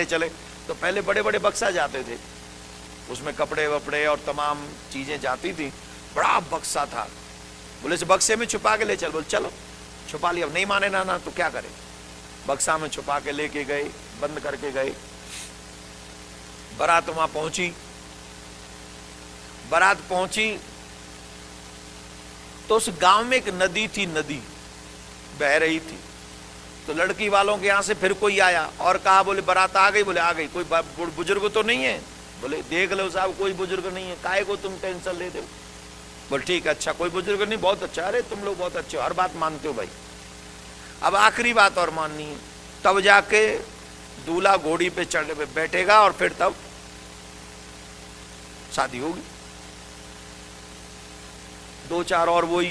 ले चले। तो पहले बड़े बड़े बक्सा जाते थे, उसमें कपड़े वपड़े और तमाम चीजें जाती थी। बड़ा बक्सा था, बोले इस बक्से में छुपा के ले चल। बोले चलो, छुपा लिया। नहीं माने नाना तो क्या करे, बक्सा में छुपा के लेके गए, बंद करके गए। बारात वहां पहुंची, बारात पहुंची तो उस गांव में एक नदी थी, नदी बह रही थी। तो लड़की वालों के यहां से फिर कोई आया और कहा, बोले बारात आ गई। बोले आ गई, कोई बुजुर्ग तो नहीं है? बोले देख लो साहब, कोई बुजुर्ग नहीं है, काहे को तुम टेंशन लेते हो? बोले ठीक है, अच्छा कोई बुजुर्ग नहीं, बहुत अच्छा। अरे तुम लोग बहुत अच्छे हो, हर बात मानते हो भाई। अब आखिरी बात और माननी है, तब जाके दूल्हा घोड़ी पे चढ़ बैठेगा और फिर तब शादी होगी। दो चार और वही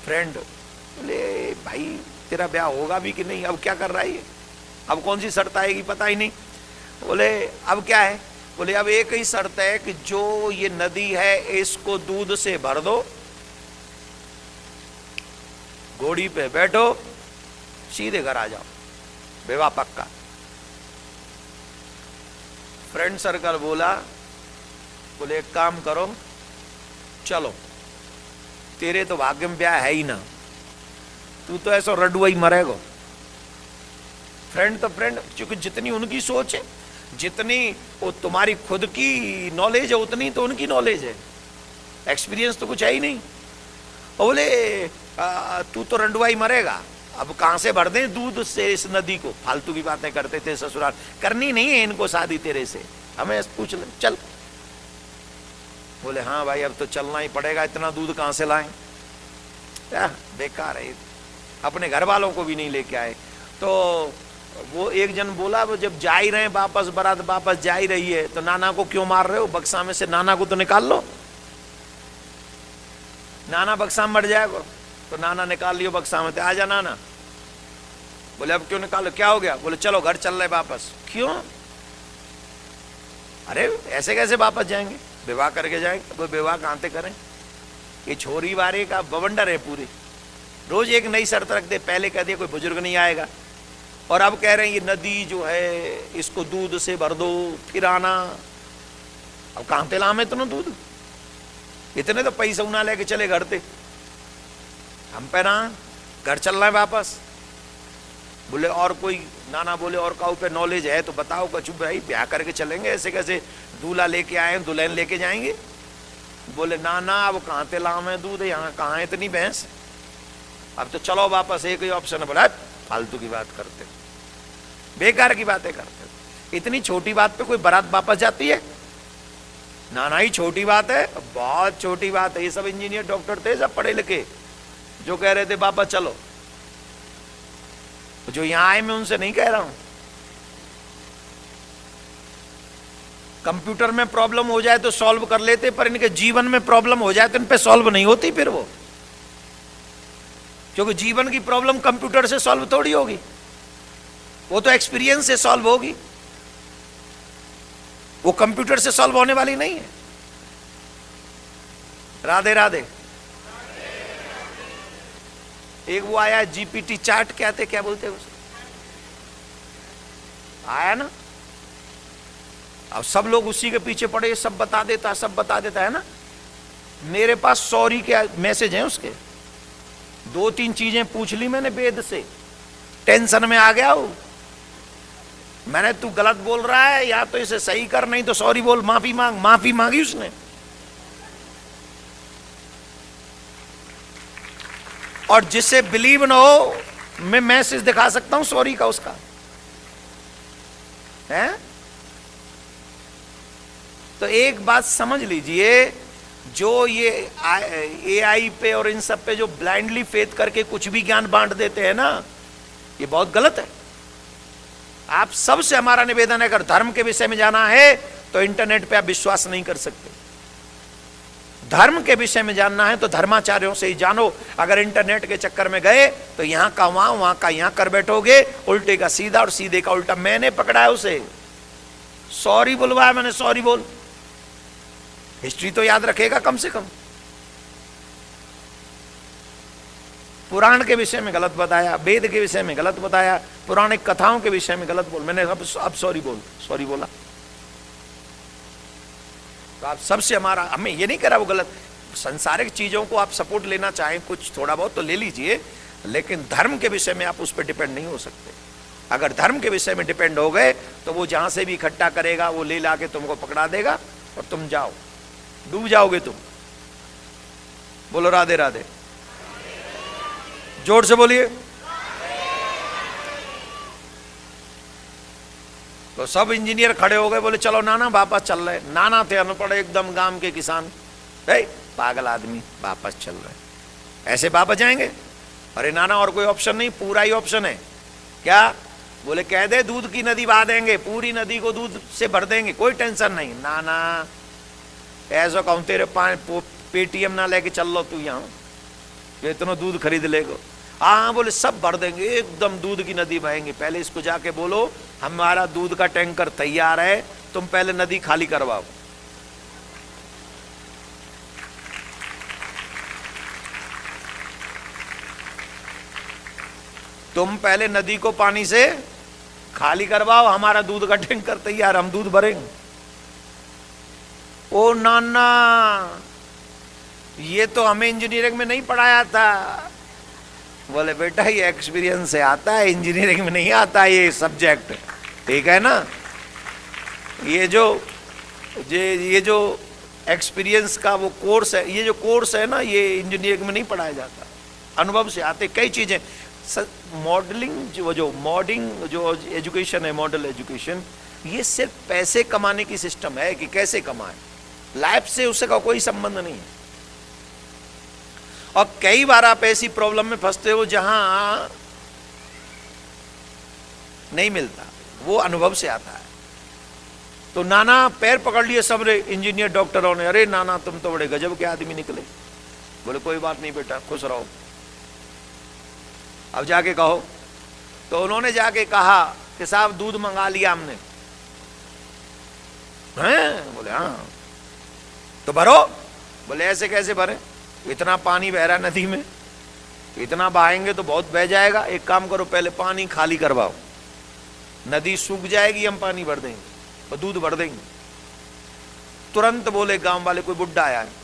फ्रेंड, बोले भाई तेरा ब्याह होगा भी कि नहीं, अब क्या कर रहा है ये, अब कौन सी शर्त आएगी पता ही नहीं। बोले अब क्या है? बोले अब एक ही शर्त है कि जो ये नदी है इसको दूध से भर दो, घोड़ी पे बैठो, सीधे घर आ जाओ, विवाह पक्का। फ्रेंड सर्कल बोला, बोले एक काम करो, चलो तेरे तो भाग्य में ब्याह है ही ना, तू तो ऐसा रडुआ ही मरेगो। फ्रेंड तो फ्रेंड, क्योंकि जितनी उनकी सोच है, जितनी वो तुम्हारी खुद की नॉलेज है, उतनी तो उनकी नॉलेज है, एक्सपीरियंस तो कुछ है ही नहीं। और बोले तू तो रंडुआ ही मरेगा, अब कहां से भर दें दूध से इस नदी को? फालतू की बातें करते थे ससुराल, करनी नहीं है इनको शादी तेरे से, हमें पूछ ले चल। बोले हाँ भाई अब तो चलना ही पड़ेगा, इतना दूध कहां से लाएं, बेकार है। अपने घर वालों को भी नहीं लेके आए। तो वो एक जन बोला, वो जब जा ही रहे हैं वापस, बारात वापस जा ही रही है, तो नाना को क्यों मार रहे हो, बक्सा में से नाना को तो निकाल लो, नाना बक्सा में मर जाएगा। तो नाना निकाल लियो बक्सा में, आ जा नाना। बोले अब क्यों निकालो, क्या हो गया? बोले चलो घर चल रहे वापस। क्यों? अरे ऐसे कैसे वापस जाएंगे, विवाह करके जाएंगे। वो विवाह कहां से करें, ये छोरी वारे का बवंडर है पूरी, रोज एक नई शर्त रख दे। पहले कह दिया कोई बुजुर्ग नहीं आएगा, और अब कह रहे हैं ये नदी जो है इसको दूध से भर दो, फिर आना। अब कहां से लामे इतना दूध, इतने तो पैसा उना लेके चले घर थे, हम पे ना घर चल रहे हैं वापस। बोले और कोई, नाना बोले और काऊ पे नॉलेज है तो बताओ। कचू भाई ब्याह करके चलेंगे, ऐसे कैसे दूल्हा लेके आए दुल्हन लेके जाएंगे? बोले नाना अब कहां से लामे दूध, यहाँ कहाँ है इतनी भैंस, अब तो चलो वापस, एक ही ऑप्शन है। बोला फालतू की बात करते, बेकार की बातें करते, इतनी छोटी बात पे कोई बारात वापस जाती है? नाना ही छोटी बात है, बहुत छोटी बात है। ये सब इंजीनियर डॉक्टर थे, सब पढ़े लिखे, जो कह रहे थे वापस चलो। जो यहां आए मैं उनसे नहीं कह रहा हूं, कंप्यूटर में प्रॉब्लम हो जाए तो सॉल्व कर लेते, पर इनके जीवन में प्रॉब्लम हो जाए तो इन पे सॉल्व नहीं होती फिर वो, क्योंकि जीवन की प्रॉब्लम कंप्यूटर से सॉल्व थोड़ी होगी, वो तो एक्सपीरियंस से सॉल्व होगी, वो कंप्यूटर से सॉल्व होने वाली नहीं है। राधे राधे। एक वो आया जीपीटी चार्ट, क्या बोलते हैं उसे, आया ना, अब सब लोग उसी के पीछे पड़े, सब बता देता है ना। मेरे पास सॉरी के मैसेज हैं उसके, 2-3 चीजें पूछ ली मैंने वेद से, टेंशन में आ गया हूं मैंने, तू गलत बोल रहा है या तो इसे सही कर, नहीं तो सॉरी बोल, माफी मांग। माफी मांगी उसने, और जिससे बिलीव न हो मैं मैसेज दिखा सकता हूं सॉरी का उसका है। तो एक बात समझ लीजिए, जो ये एआई पे और इन सब पे जो ब्लाइंडली फेथ करके कुछ भी ज्ञान बांट देते हैं ना, ये बहुत गलत है। आप सबसे हमारा निवेदन है, अगर धर्म के विषय में जाना है तो इंटरनेट पे आप विश्वास नहीं कर सकते। धर्म के विषय में जानना है तो धर्माचार्यों से ही जानो। अगर इंटरनेट के चक्कर में गए तो यहां का वहां का यहां कर बैठोगे, उल्टे का सीधा और सीधे का उल्टा। मैंने पकड़ा है उसे, सॉरी बुलवाया मैंने, सॉरी बोल, हिस्ट्री तो याद रखेगा कम से कम। पुराण के विषय में गलत बताया, वेद के विषय में गलत बताया, पौराणिक कथाओं के विषय में गलत बोल, मैंने अब सॉरी बोला। तो आप सबसे हमें ये नहीं करा वो गलत। संसारिक चीजों को आप सपोर्ट लेना चाहें कुछ थोड़ा बहुत तो ले लीजिए, लेकिन धर्म के विषय में आप उस पर डिपेंड नहीं हो सकते। अगर धर्म के विषय में डिपेंड हो गए तो वो जहां से भी इकट्ठा करेगा वो ले लाके तुमको पकड़ा देगा और तुम जाओ, डूब जाओगे तुम। बोलो राधे राधे, जोर से बोलिए। तो सब इंजीनियर खड़े हो गए, बोले चलो नाना वापस चल रहे। नाना थे अनपढ़ एकदम, गांव के किसान, पागल आदमी, वापस चल रहे। ऐसे वापस जाएंगे? अरे नाना और कोई ऑप्शन नहीं, पूरा ही ऑप्शन है। क्या? बोले कह दे दूध की नदी बहा देंगे, पूरी नदी को दूध से भर देंगे, कोई टेंशन नहीं। नाना ऐसा कहूं तेरे पेटीएम ना लेके चल लो तू यहाँ, इतना दूध खरीद लेगो। हाँ बोले सब भर देंगे, एकदम दूध की नदी बहेंगे। पहले इसको जाके बोलो हमारा दूध का टैंकर तैयार है, तुम पहले नदी खाली करवाओ। तुम पहले नदी को पानी से खाली करवाओ, हमारा दूध का टैंकर तैयार, हम दूध भरेंगे। ओ नाना ये तो हमें इंजीनियरिंग में नहीं पढ़ाया था। बोले बेटा ये एक्सपीरियंस से आता है, इंजीनियरिंग में नहीं आता ये सब्जेक्ट, ठीक है ना। ये जो एक्सपीरियंस का वो कोर्स है, ये जो कोर्स है ना, ये इंजीनियरिंग में नहीं पढ़ाया जाता, अनुभव से आते कई चीजें। मॉडलिंग जो एजुकेशन है, मॉडल एजुकेशन, ये सिर्फ पैसे कमाने की सिस्टम है कि कैसे कमाए, लाइफ से उसका कोई संबंध नहीं है। और कई बार आप ऐसी प्रॉब्लम में फंसते हो जहां नहीं मिलता, वो अनुभव से आता है। तो नाना पैर पकड़ लिए सब इंजीनियर डॉक्टरों ने, अरे नाना तुम तो बड़े गजब के आदमी निकले। बोले कोई बात नहीं बेटा, खुश रहो, अब जाके कहो। तो उन्होंने जाके कहा कि साहब दूध मंगा लिया हमने। हैं? बोले हाँ। तो भरो। बोले ऐसे कैसे भरे, इतना पानी बह रहा नदी में, इतना बहाएंगे तो बहुत बह जाएगा। एक काम करो पहले पानी खाली करवाओ, नदी सूख जाएगी, हम पानी भर देंगे और दूध भर देंगे। तुरंत बोले गांव वाले, कोई बुड्ढा आया है,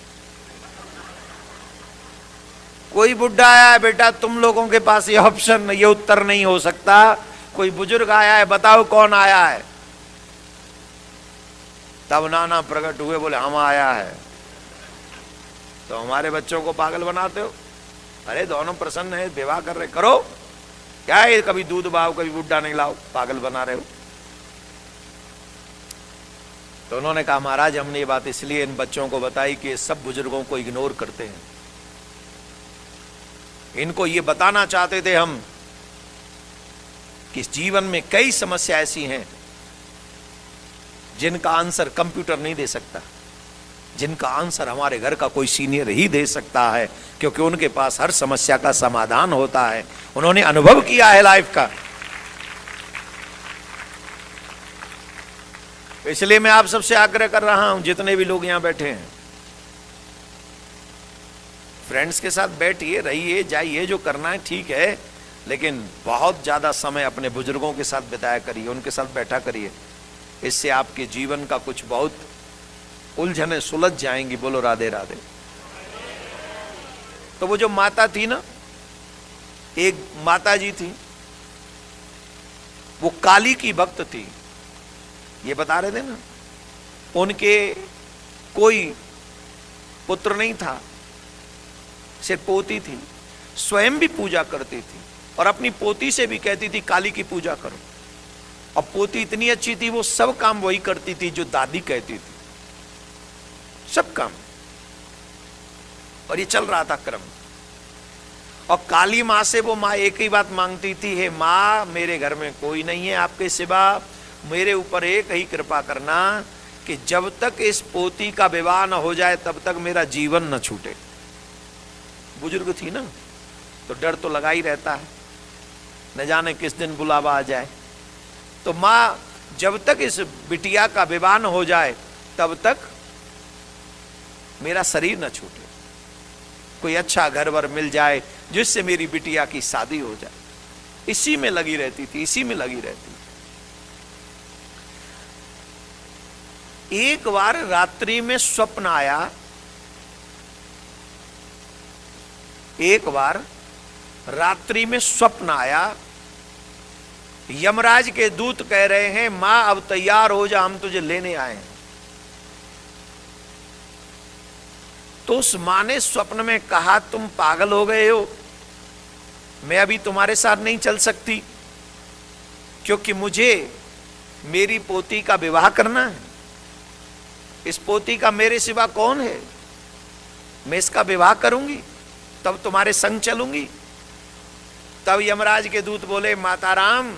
कोई बुड्ढा आया है बेटा, तुम लोगों के पास ये ऑप्शन, ये उत्तर नहीं हो सकता। कोई बुजुर्ग आया है, बताओ कौन आया है। तब नाना प्रकट हुए, बोले हम आया है। तो हमारे बच्चों को पागल बनाते हो। अरे दोनों प्रसन्न है, विवाह कर रहे, करो क्या है, कभी दूध बाओ कभी बुड्ढा नहीं लाओ, पागल बना रहे हो। तो उन्होंने कहा महाराज हमने ये बात इसलिए इन बच्चों को बताई कि सब बुजुर्गों को इग्नोर करते हैं। इनको ये बताना चाहते थे हम कि जीवन में कई समस्या ऐसी हैं जिनका आंसर कंप्यूटर नहीं दे सकता, जिनका आंसर हमारे घर का कोई सीनियर ही दे सकता है, क्योंकि उनके पास हर समस्या का समाधान होता है, उन्होंने अनुभव किया है लाइफ का। इसलिए मैं आप सबसे आग्रह कर रहा हूं, जितने भी लोग यहां बैठे हैं, फ्रेंड्स के साथ बैठिए, रहिए, जाइए, जो करना है ठीक है, लेकिन बहुत ज्यादा समय अपने बुजुर्गों के साथ बिताया करिए, उनके साथ बैठा करिए। इससे आपके जीवन का कुछ बहुत उलझने सुलझ जाएंगी। बोलो राधे राधे। तो वो जो माता थी ना, एक माता जी थी, वो काली की भक्त थी, ये बता रहे थे ना। उनके कोई पुत्र नहीं था, सिर्फ पोती थी, स्वयं भी पूजा करती थी और अपनी पोती से भी कहती थी काली की पूजा करो। और पोती इतनी अच्छी थी, वो सब काम वही करती थी जो दादी कहती थी, सब काम। और ये चल रहा था क्रम। और काली मां से वो मां एक ही बात मांगती थी, हे मां मेरे घर में कोई नहीं है आपके सिवा, मेरे ऊपर एक ही कृपा करना कि जब तक इस पोती का विवाह न हो जाए तब तक मेरा जीवन न छूटे। बुजुर्ग थी ना, तो डर तो लगा ही रहता है, न जाने किस दिन बुलावा आ जाए। तो मां जब तक इस बिटिया का विवाह न हो जाए तब तक मेरा शरीर न छूटे, कोई अच्छा घर वर मिल जाए जिससे मेरी बिटिया की शादी हो जाए। इसी में लगी रहती थी, इसी में लगी रहती थी। एक बार रात्रि में स्वप्न आया, एक बार रात्रि में स्वप्न आया, यमराज के दूत कह रहे हैं मां अब तैयार हो जा, हम तुझे लेने आए हैं। तो उस मां ने स्वप्न में कहा तुम पागल हो गए हो, मैं अभी तुम्हारे साथ नहीं चल सकती, क्योंकि मुझे मेरी पोती का विवाह करना है। इस पोती का मेरे सिवा कौन है, मैं इसका विवाह करूंगी तब तुम्हारे संग चलूंगी। तब यमराज के दूत बोले माता राम,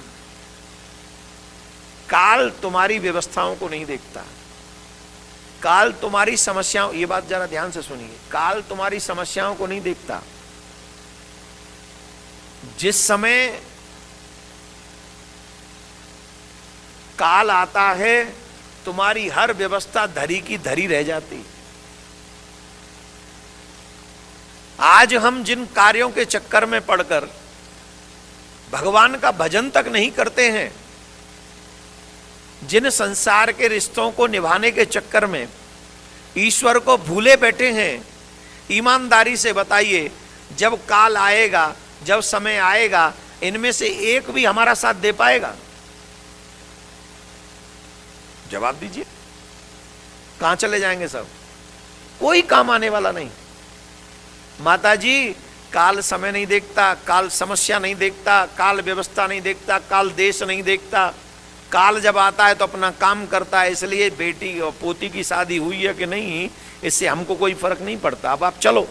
काल तुम्हारी व्यवस्थाओं को नहीं देखता, काल तुम्हारी समस्याओं, ये बात जरा ध्यान से सुनिए, काल तुम्हारी समस्याओं को नहीं देखता। जिस समय काल आता है तुम्हारी हर व्यवस्था धरी की धरी रह जाती। आज हम जिन कार्यों के चक्कर में पड़कर भगवान का भजन तक नहीं करते हैं, जिन संसार के रिश्तों को निभाने के चक्कर में ईश्वर को भूले बैठे हैं, ईमानदारी से बताइए जब काल आएगा, जब समय आएगा, इनमें से एक भी हमारा साथ दे पाएगा? जवाब दीजिए, कहां चले जाएंगे सब? कोई काम आने वाला नहीं। माता जी, काल समय नहीं देखता, काल समस्या नहीं देखता, काल व्यवस्था नहीं देखता, काल देश नहीं देखता। काल जब आता है तो अपना काम करता है, इसलिए बेटी और पोती की शादी हुई है कि नहीं, इससे हमको कोई फर्क नहीं पड़ता, अब आप चलो।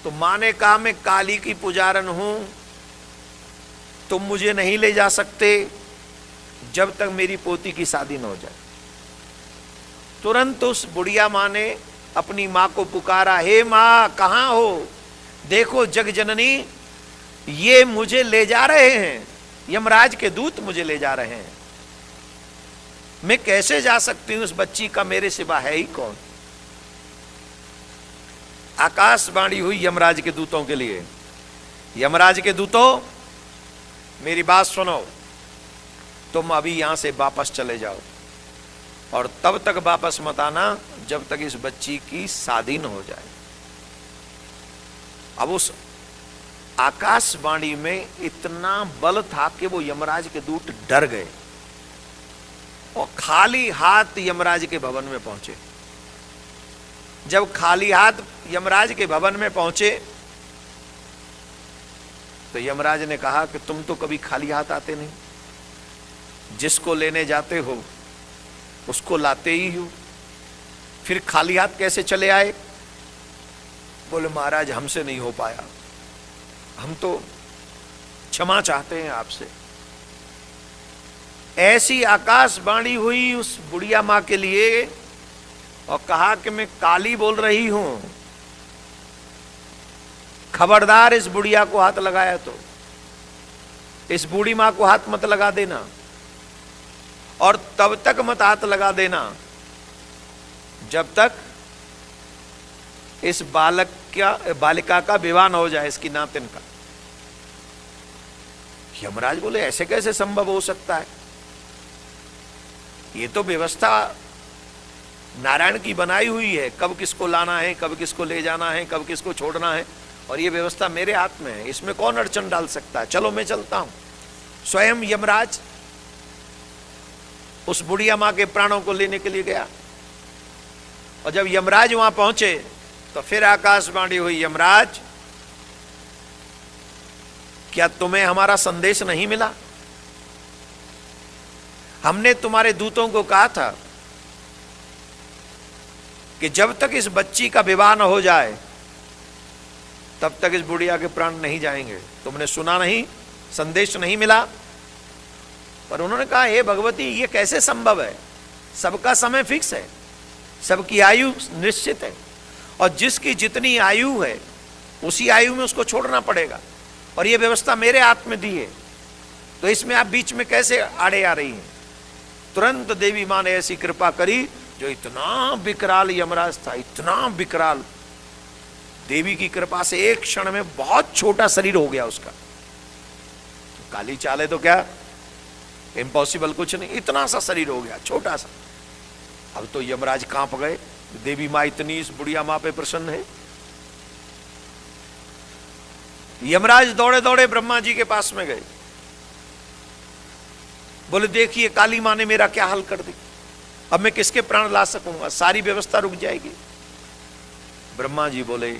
तो मां ने कहा मैं काली की पुजारन हूं, तुम मुझे नहीं ले जा सकते जब तक मेरी पोती की शादी न हो जाए। तुरंत उस बुढ़िया मां ने अपनी मां को पुकारा, हे मां कहां हो, देखो जग जननी ये मुझे ले जा रहे हैं, यमराज के दूत मुझे ले जा रहे हैं, मैं कैसे जा सकती हूं, उस बच्ची का मेरे सिवा है ही कौन। आकाशवाणी हुई यमराज के दूतों के लिए, यमराज के दूतों मेरी बात सुनो, तुम अभी यहां से वापस चले जाओ और तब तक वापस मत आना जब तक इस बच्ची की शादी न हो जाए। अब उस आकाशवाणी में इतना बल था कि वो यमराज के दूत डर गए और खाली हाथ यमराज के भवन में पहुंचे। जब खाली हाथ यमराज के भवन में पहुंचे तो यमराज ने कहा कि तुम तो कभी खाली हाथ आते नहीं, जिसको लेने जाते हो उसको लाते ही हो, फिर खाली हाथ कैसे चले आए? बोले महाराज हमसे नहीं हो पाया, हम तो क्षमा चाहते हैं आपसे। ऐसी आकाशवाणी हुई उस बुढ़िया मां के लिए और कहा कि मैं काली बोल रही हूं, खबरदार इस बुढ़िया को हाथ लगाया तो इस बूढ़ी मां को हाथ मत लगा देना, और तब तक मत हाथ लगा देना जब तक इस बालिका का विवाह न हो जाए, इसकी नातिन का। यमराज बोले ऐसे कैसे संभव हो सकता है, ये तो व्यवस्था नारायण की बनाई हुई है, कब किसको लाना है, कब किसको ले जाना है, कब किसको छोड़ना है, और ये व्यवस्था मेरे हाथ में है, इसमें कौन अड़चन डाल सकता है। चलो मैं चलता हूं। स्वयं यमराज उस बुढ़िया मां के प्राणों को लेने के लिए गया, और जब यमराज वहां पहुंचे तो फिर आकाशवाणी हुई, यमराज क्या तुम्हें हमारा संदेश नहीं मिला? हमने तुम्हारे दूतों को कहा था कि जब तक इस बच्ची का विवाह न हो जाए तब तक इस बुढ़िया के प्राण नहीं जाएंगे। तुमने सुना नहीं, संदेश नहीं मिला? पर उन्होंने कहा हे भगवती ये कैसे संभव है, सबका समय फिक्स है, सबकी आयु निश्चित है, और जिसकी जितनी आयु है उसी आयु में उसको छोड़ना पड़ेगा, और ये व्यवस्था मेरे हाथ में दी है, तो इसमें आप बीच में कैसे आड़े आ रही हैं? तुरंत देवी मां ने ऐसी कृपा करी, जो इतना विकराल यमराज था, इतना विकराल, देवी की कृपा से एक क्षण में बहुत छोटा शरीर हो गया उसका। तो काली चाल है तो क्या इम्पॉसिबल कुछ नहीं, इतना सा शरीर हो गया छोटा सा। अब तो यमराज कांप गए, देवी मां इतनी इस बुढ़िया मां पे प्रसन्न है। यमराज दौड़े दौड़े ब्रह्मा जी के पास में गए, बोले देखिए काली मां ने मेरा क्या हाल कर दी, अब मैं किसके प्राण ला सकूंगा, सारी व्यवस्था रुक जाएगी। ब्रह्मा जी बोले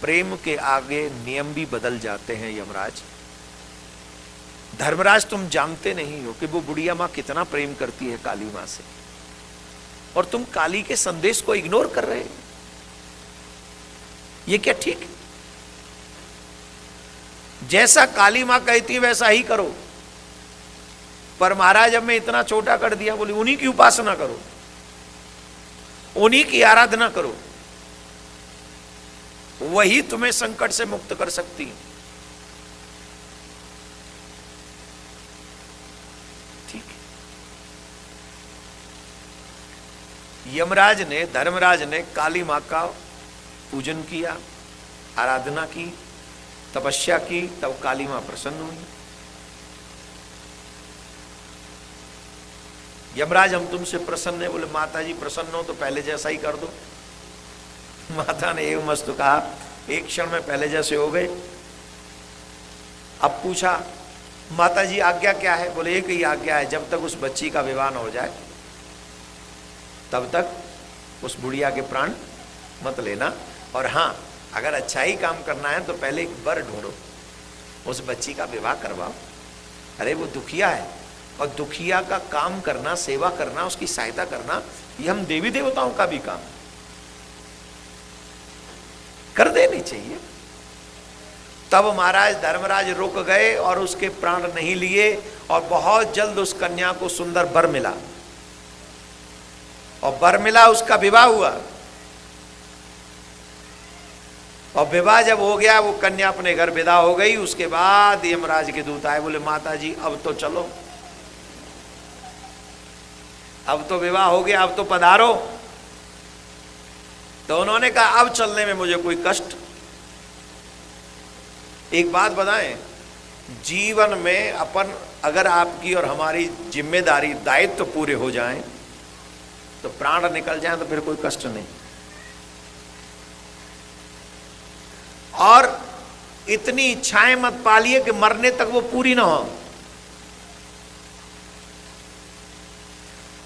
प्रेम के आगे नियम भी बदल जाते हैं यमराज। धर्मराज तुम जानते नहीं हो कि वो बुढ़िया मां कितना प्रेम करती है काली मां से, और तुम काली के संदेश को इग्नोर कर रहे हो, ये क्या ठीक है? जैसा काली मां कहती है वैसा ही करो। पर महाराज अब मैं इतना छोटा कर दिया, बोले उन्हीं की उपासना करो, उन्हीं की आराधना करो, वही तुम्हें संकट से मुक्त कर सकती है। ठीक है। यमराज ने, धर्मराज ने काली मां का पूजन किया, आराधना की, तपस्या की, तब काली मां प्रसन्न हुई। यमराज हम तुमसे प्रसन्न है। बोले माता जी प्रसन्न हो तो पहले जैसा ही कर दो। माता ने एक मस्त कहा, एक क्षण में पहले जैसे हो गए। अब पूछा माता जी आज्ञा क्या है? बोले एक ही आज्ञा है, जब तक उस बच्ची का विवाह न हो जाए तब तक उस बुढ़िया के प्राण मत लेना, और हाँ अगर अच्छा ही काम करना है तो पहले एक वर ढूंढो, उस बच्ची का विवाह करवाओ। अरे वो दुखिया है, और दुखिया का काम करना, सेवा करना, उसकी सहायता करना, ये हम देवी देवताओं का भी काम कर देनी चाहिए। तब महाराज धर्मराज रुक गए और उसके प्राण नहीं लिए, और बहुत जल्द उस कन्या को सुंदर वर मिला, और वर मिला, उसका विवाह हुआ। और विवाह जब हो गया, वो कन्या अपने घर विदा हो गई। उसके बाद यमराज के दूत आए, बोले माता जी अब तो चलो, अब तो विवाह हो गया, अब तो पधारो। तो उन्होंने कहा अब चलने में मुझे कोई कष्ट। एक बात बताएं, जीवन में अपन अगर आपकी और हमारी जिम्मेदारी, दायित्व पूरे हो जाएं तो प्राण निकल जाए तो फिर कोई कष्ट नहीं। और इतनी इच्छाएं मत पालिए कि मरने तक वो पूरी ना हो।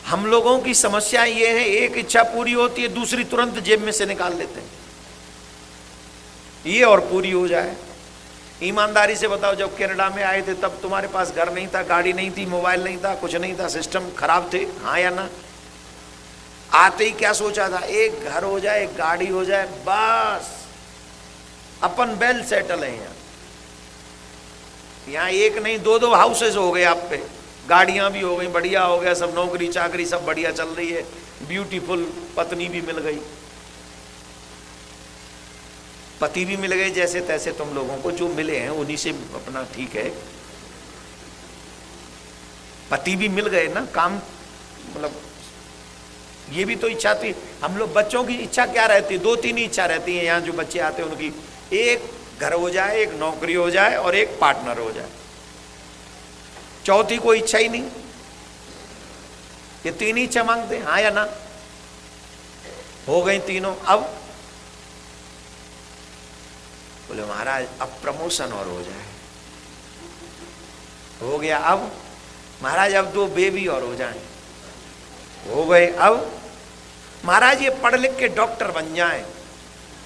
हम लोगों की समस्या ये है, एक इच्छा पूरी होती है, दूसरी तुरंत जेब में से निकाल लेते हैं, ये और पूरी हो जाए। ईमानदारी से बताओ, जब कनाडा में आए थे तब तुम्हारे पास घर नहीं था, गाड़ी नहीं थी, मोबाइल नहीं था, कुछ नहीं था, सिस्टम खराब थे, हाँ या ना? आते ही क्या सोचा था? एक घर हो जाए, एक गाड़ी हो जाए, बस अपन वेल सेटल है। यहाँ एक नहीं दो दो हाउसेस हो गए आप पे, गाड़ियां भी हो गई, बढ़िया हो गया सब, नौकरी चाकरी सब बढ़िया चल रही है, ब्यूटीफुल पत्नी भी मिल गई, पति भी मिल गए, जैसे तैसे तुम लोगों को जो मिले हैं उन्हीं से अपना ठीक है। पति भी मिल गए ना, काम मतलब ये भी तो इच्छा थी। हम लोग बच्चों की इच्छा क्या रहती है? दो तीन ही इच्छा रहती है यहाँ जो बच्चे आते हैं उनकी, एक घर हो जाए, एक नौकरी हो जाए, और एक पार्टनर हो जाए, चौथी कोई इच्छा ही नहीं। ये तीन ही इच्छा मांगते हैं, हाँ या ना? हो गई तीनों। अब बोले महाराज अब प्रमोशन और हो जाए, हो गया। अब महाराज अब दो बेबी और हो जाए, हो गए। अब महाराज ये पढ़ लिख के डॉक्टर बन जाए,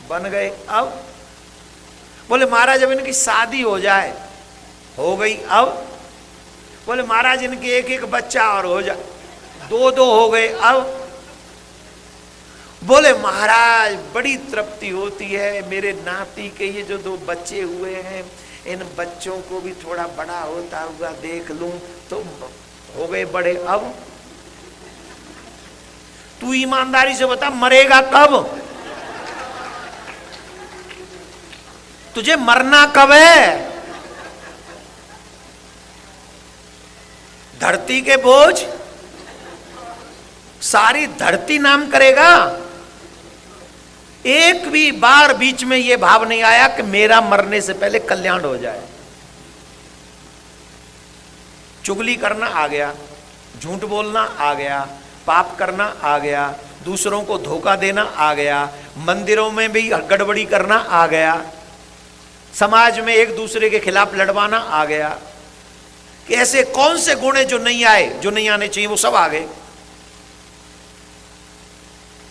बन गए। अब बोले महाराज अब इनकी शादी हो जाए, हो गई। अब बोले महाराज इनके एक एक बच्चा और हो जाए, दो दो हो गए। अब बोले महाराज बड़ी तृप्ति होती है, मेरे नाती के ये जो दो बच्चे हुए हैं, इन बच्चों को भी थोड़ा बड़ा होता हुआ देख लूं तो हो गए बड़े। अब तू ईमानदारी से बता, मरेगा कब? तुझे मरना कब है? धरती के बोझ सारी धरती नाम करेगा, एक भी बार बीच में यह भाव नहीं आया कि मेरा मरने से पहले कल्याण हो जाए। चुगली करना आ गया, झूठ बोलना आ गया, पाप करना आ गया, दूसरों को धोखा देना आ गया, मंदिरों में भी गड़बड़ी करना आ गया, समाज में एक दूसरे के खिलाफ लड़वाना आ गया। कि ऐसे कौन से गुण जो नहीं आए, जो नहीं आने चाहिए, वो सब आ गए।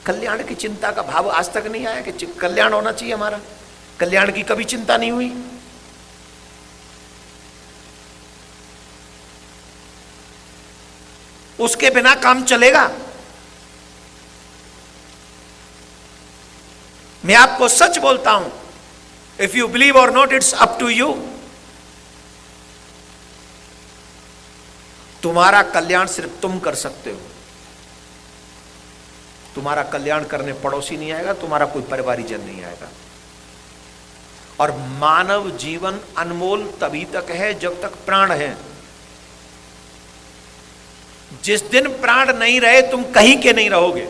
कल्याण की चिंता का भाव आज तक नहीं आया कि कल्याण होना चाहिए हमारा। कल्याण की कभी चिंता नहीं हुई। उसके बिना काम चलेगा? मैं आपको सच बोलता हूं, इफ यू बिलीव और not, it's up to you. तुम्हारा कल्याण सिर्फ तुम कर सकते हो। तुम्हारा कल्याण करने पड़ोसी नहीं आएगा, तुम्हारा कोई परिवारीजन नहीं आएगा। और मानव जीवन अनमोल तभी तक है जब तक प्राण है। जिस दिन प्राण नहीं रहे तुम कहीं के नहीं रहोगे,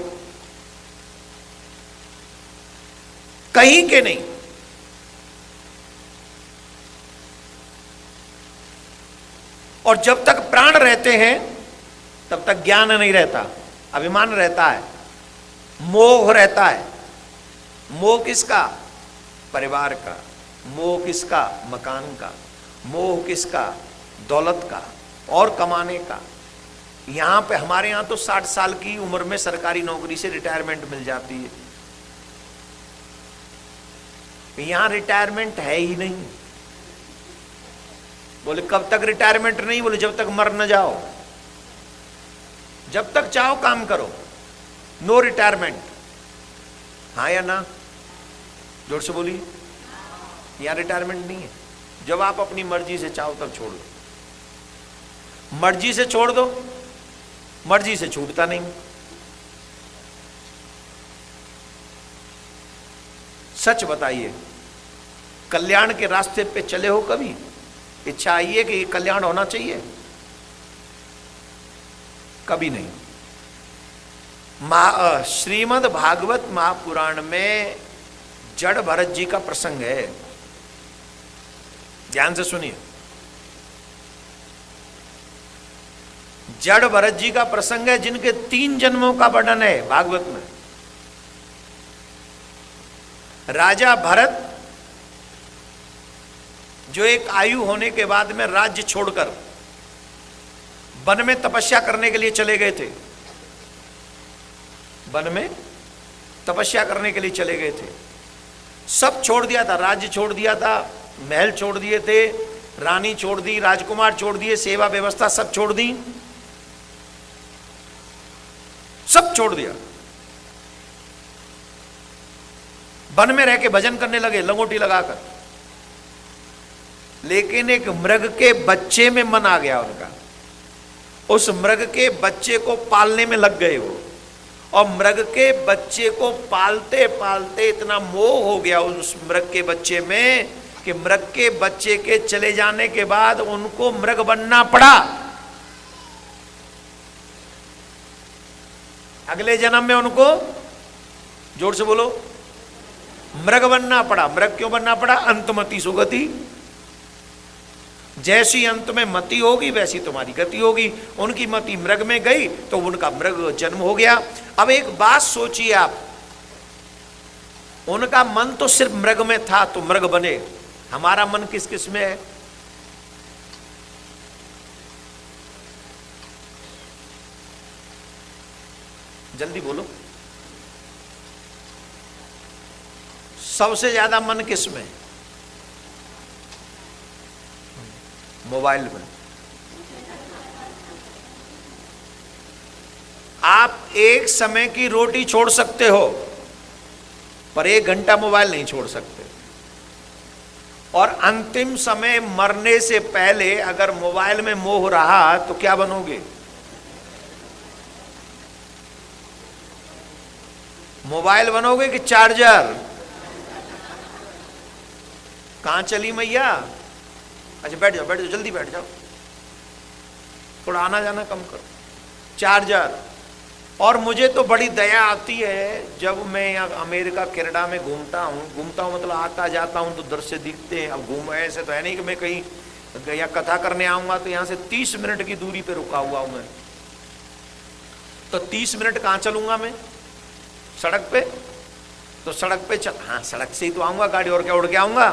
कहीं के नहीं। और जब तक प्राण रहते हैं तब तक ज्ञान नहीं रहता, अभिमान रहता है, मोह रहता है। मोह किसका? परिवार का। मोह किसका? मकान का। मोह किसका? दौलत का और कमाने का। यहां पे हमारे यहां तो 60 साल की उम्र में सरकारी नौकरी से रिटायरमेंट मिल जाती है। यहां रिटायरमेंट है ही नहीं। बोले कब तक रिटायरमेंट नहीं? बोले जब तक मर न जाओ, जब तक चाहो काम करो, नो रिटायरमेंट। हाँ या ना? जोर से बोलिए। यहां रिटायरमेंट नहीं है। जब आप अपनी मर्जी से चाहो तब छोड़ दो। मर्जी से छोड़ दो, मर्जी से छूटता नहीं। सच बताइए, कल्याण के रास्ते पे चले हो कभी? इच्छा आई है कि कल्याण होना चाहिए? कभी नहीं। श्रीमद् भागवत महापुराण में जड़ भरत जी का प्रसंग है, ध्यान से सुनिए। जड़ भरत जी का प्रसंग है, जिनके 3 जन्मों का वर्णन है भागवत में। राजा भरत जो एक आयु होने के बाद में राज्य छोड़कर वन में तपस्या करने के लिए चले गए थे। वन में तपस्या करने के लिए चले गए थे। सब छोड़ दिया था, राज्य छोड़ दिया था, महल छोड़ दिए थे, रानी छोड़ दी, राजकुमार छोड़ दिए, सेवा व्यवस्था सब छोड़ दी, सब छोड़ दिया। वन में रह के भजन करने लगे लंगोटी लगाकर। लेकिन एक मृग के बच्चे में मन आ गया उनका। उस मृग के बच्चे को पालने में लग गए वो। और मृग के बच्चे को पालते पालते इतना मोह हो गया उस मृग के बच्चे में कि मृग के बच्चे के चले जाने के बाद उनको मृग बनना पड़ा। अगले जन्म में उनको, जोर से बोलो, मृग बनना पड़ा। मृग क्यों बनना पड़ा? अंतमति सुगति। जैसी अंत में मति होगी वैसी तुम्हारी गति होगी। उनकी मति मृग में गई तो उनका मृग जन्म हो गया। अब एक बात सोचिए आप, उनका मन तो सिर्फ मृग में था तो मृग बने। हमारा मन किस किस में है? जल्दी बोलो। सबसे ज्यादा मन किस में? मोबाइल में। आप एक समय की रोटी छोड़ सकते हो पर 1 घंटा मोबाइल नहीं छोड़ सकते। और अंतिम समय मरने से पहले अगर मोबाइल में मोह रहा तो क्या बनोगे? मोबाइल बनोगे कि चार्जर? कहां चली मैया? अच्छा बैठ जाओ, बैठ जाओ, जल्दी बैठ जाओ, थोड़ा आना जाना कम करो। चार्जर। और मुझे तो बड़ी दया आती है जब मैं यहाँ अमेरिका कनाडा में घूमता हूँ मतलब आता जाता हूँ तो दृश्य दिखते हैं। अब घूम ऐसे तो है नहीं कि मैं कहीं यहाँ कथा करने आऊंगा तो यहाँ से 30 मिनट की दूरी पे रुका हुआ हूं मैं, तो 30 मिनट कहाँ चलूंगा मैं? सड़क पे। तो सड़क पे हाँ सड़क से ही तो आऊंगा, गाड़ी और क्या उड़ के आऊंगा।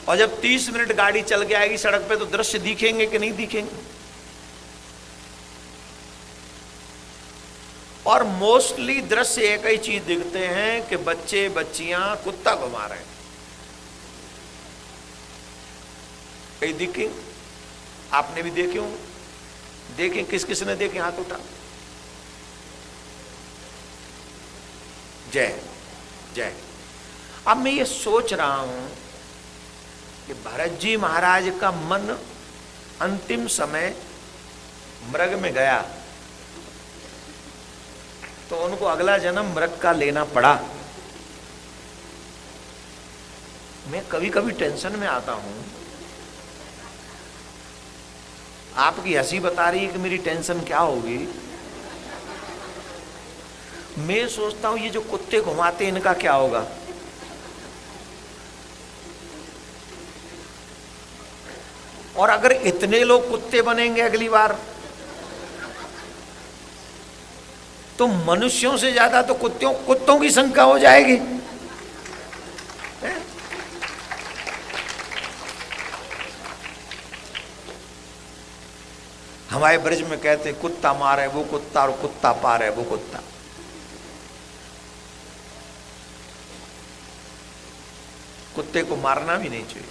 और जब 30 मिनट गाड़ी चल के आएगी सड़क पे तो दृश्य दिखेंगे कि नहीं दिखेंगे? और मोस्टली दृश्य एक ही चीज दिखते हैं कि बच्चे बच्चियां कुत्ता घुमा रहे हैं। कहीं दिखे? आपने भी देखे होंगे। देखे? किस किस ने देखे? हाथ उठा। जय जय। अब मैं ये सोच रहा हूं कि भरत जी महाराज का मन अंतिम समय मृग में गया तो उनको अगला जन्म मृग का लेना पड़ा। मैं कभी कभी टेंशन में आता हूं। आपकी हंसी बता रही है कि मेरी टेंशन क्या होगी। मैं सोचता हूं ये जो कुत्ते घुमाते इनका क्या होगा। और अगर इतने लोग कुत्ते बनेंगे अगली बार तो मनुष्यों से ज्यादा तो कुत्तों की संख्या हो जाएगी। हमारे ब्रज में कहते कुत्ता मारे वो कुत्ता और कुत्ता पारे वो कुत्ता। कुत्ते को मारना भी नहीं चाहिए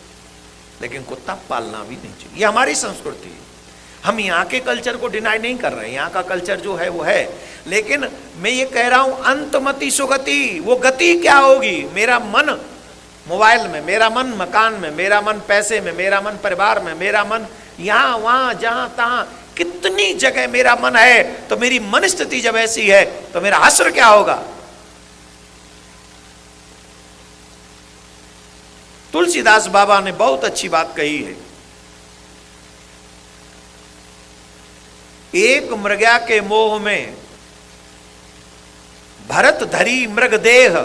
लेकिन कुत्ता पालना भी नहीं चाहिए। ये हमारी संस्कृति है। हम यहाँ के कल्चर को डिनाई नहीं कर रहे हैं, यहाँ का कल्चर जो है वो है। लेकिन मैं ये कह रहा हूं अंतमति सुगति। वो गति क्या होगी? मेरा मन मोबाइल में, मेरा मन मकान में, मेरा मन पैसे में, मेरा मन परिवार में, मेरा मन यहां वहां जहां तहां कितनी जगह मेरा मन है। तो मेरी मन स्थिति जब ऐसी है तो मेरा हश्र क्या होगा? तुलसीदास बाबा ने बहुत अच्छी बात कही है। एक मृगा के मोह में भरत धरी मृग देह,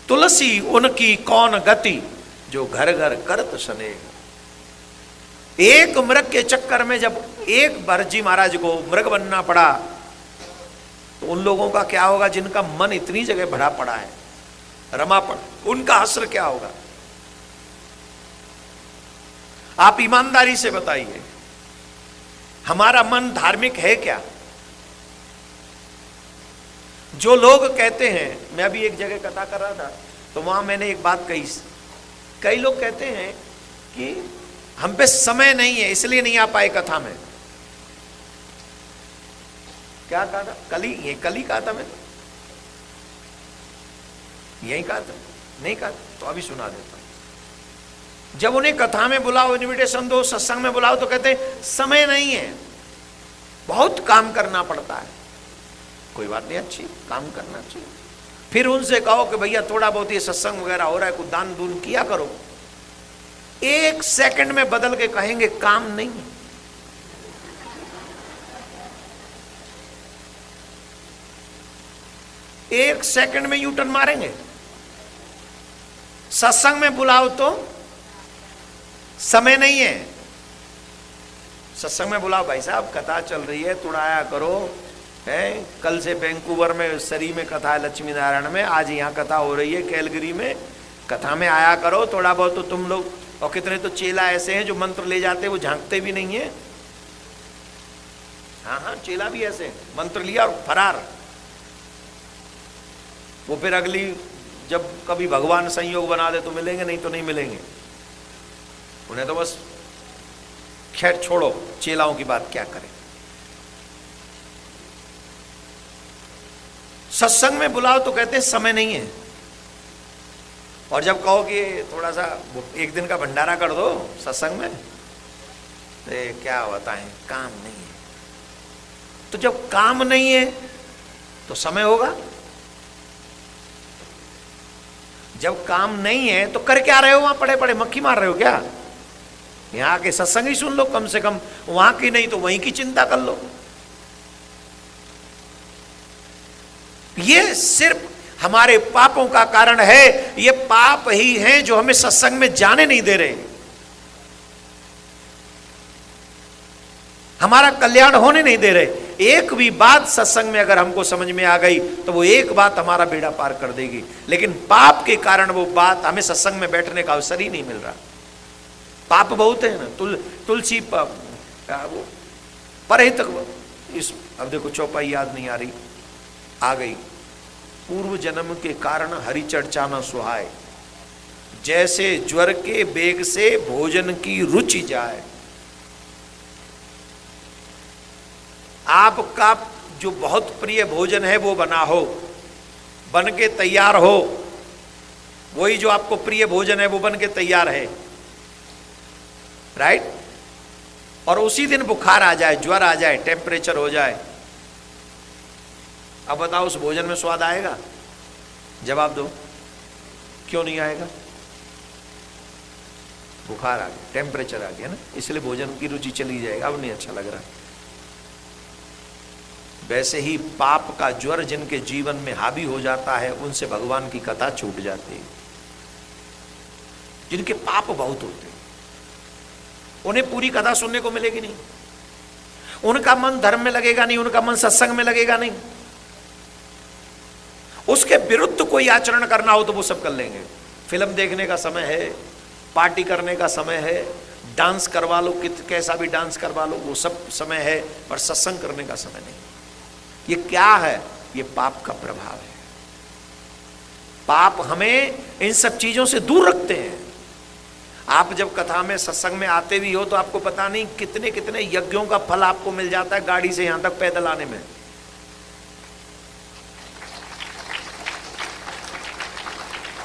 तुलसी उनकी कौन गति, जो घर घर करत स्नेह। एक मृग के चक्कर में जब एक भरत जी महाराज को मृग बनना पड़ा तो उन लोगों का क्या होगा जिनका मन इतनी जगह भरा पड़ा है, रमा पड़ा, उनका हश्र क्या होगा? आप ईमानदारी से बताइए, हमारा मन धार्मिक है क्या? जो लोग कहते हैं, मैं अभी एक जगह कथा कर रहा था तो वहां मैंने एक बात कही। कई लोग कहते हैं कि हम पे समय नहीं है इसलिए नहीं आ पाए कथा में। क्या कहा था? कल ही कहा था मैंने, यही कहा था? नहीं कहा तो अभी सुना देता हूं। जब उन्हें कथा में बुलाओ, इनविटेशन दो, सत्संग में बुलाओ तो कहते हैं समय नहीं है, बहुत काम करना पड़ता है। कोई बात नहीं, अच्छी काम करना चाहिए। फिर उनसे कहो कि भैया थोड़ा बहुत ये सत्संग वगैरह हो रहा है, कुछ दान दून किया करो। 1 सेकंड में बदल के कहेंगे काम नहीं है। एक सेकंड में यूटर्न मारेंगे। सत्संग में बुलाओ तो समय नहीं है। सत्संग में बुलाओ, भाई साहब कथा चल रही है, थोड़ा आया करो। है कल से वैंकूवर में सरी में कथा है, लक्ष्मी नारायण में, आज यहाँ कथा हो रही है कैलगरी में, कथा में आया करो थोड़ा बहुत तो तुम लोग। और कितने तो चेला ऐसे हैं जो मंत्र ले जाते वो झांकते भी नहीं है। हाँ चेला भी ऐसे मंत्र लिया और फरार। वो फिर अगली जब कभी भगवान संयोग बना दे तो मिलेंगे, नहीं तो नहीं मिलेंगे। उन्हें तो बस खैर छोड़ो, चेलाओं की बात क्या करें। सत्संग में बुलाओ तो कहते हैं समय नहीं है। और जब कहो कि थोड़ा सा एक दिन का भंडारा कर दो सत्संग में, तो क्या बताएं, काम नहीं है। तो जब काम नहीं है तो समय होगा? जब काम नहीं है तो कर क्या रहे हो वहां पड़े पड़े, मक्खी मार रहे हो क्या? यहाँ के सत्संग ही सुन लो कम से कम, वहां की नहीं तो वहीं की चिंता कर लो। ये सिर्फ हमारे पापों का कारण है। ये पाप ही हैं जो हमें सत्संग में जाने नहीं दे रहे, हमारा कल्याण होने नहीं दे रहे। एक भी बात सत्संग में अगर हमको समझ में आ गई तो वो एक बात हमारा बेड़ा पार कर देगी, लेकिन पाप के कारण वो बात हमें सत्संग में बैठने का अवसर ही नहीं मिल रहा। पाप बहुत है ना, तुलसी वो परहित इस, अब देखो चौपाई याद नहीं आ रही, आ गई। पूर्व जन्म के कारण हरि चर्चा न सुहाए, जैसे ज्वर के बेग से भोजन की रुचि जाए। आपका जो बहुत प्रिय भोजन है वो बना हो, बन के तैयार हो, वही जो आपको प्रिय भोजन है वो बन के तैयार है, राइट, और उसी दिन बुखार आ जाए, ज्वर आ जाए, टेम्परेचर हो जाए, अब बताओ उस भोजन में स्वाद आएगा? जवाब दो, क्यों नहीं आएगा? बुखार आ गया, टेम्परेचर आ गया ना, इसलिए भोजन की रुचि चली जाएगी, अब नहीं अच्छा लग रहा। वैसे ही पाप का ज्वर जिनके जीवन में हावी हो जाता है, उनसे भगवान की कथा छूट जाती है। जिनके पाप बहुत होते हैं उन्हें पूरी कथा सुनने को मिलेगी नहीं, उनका मन धर्म में लगेगा नहीं, उनका मन सत्संग में लगेगा नहीं। उसके विरुद्ध कोई आचरण करना हो तो वो सब कर लेंगे। फिल्म देखने का समय है, पार्टी करने का समय है, डांस करवा लो, कैसा भी डांस करवा लो, वो सब समय है, पर सत्संग करने का समय नहीं। ये क्या है? ये पाप का प्रभाव है। पाप हमें इन सब चीजों से दूर रखते हैं। आप जब कथा में सत्संग में आते भी हो तो आपको पता नहीं कितने कितने यज्ञों का फल आपको मिल जाता है गाड़ी से यहां तक पैदल आने में।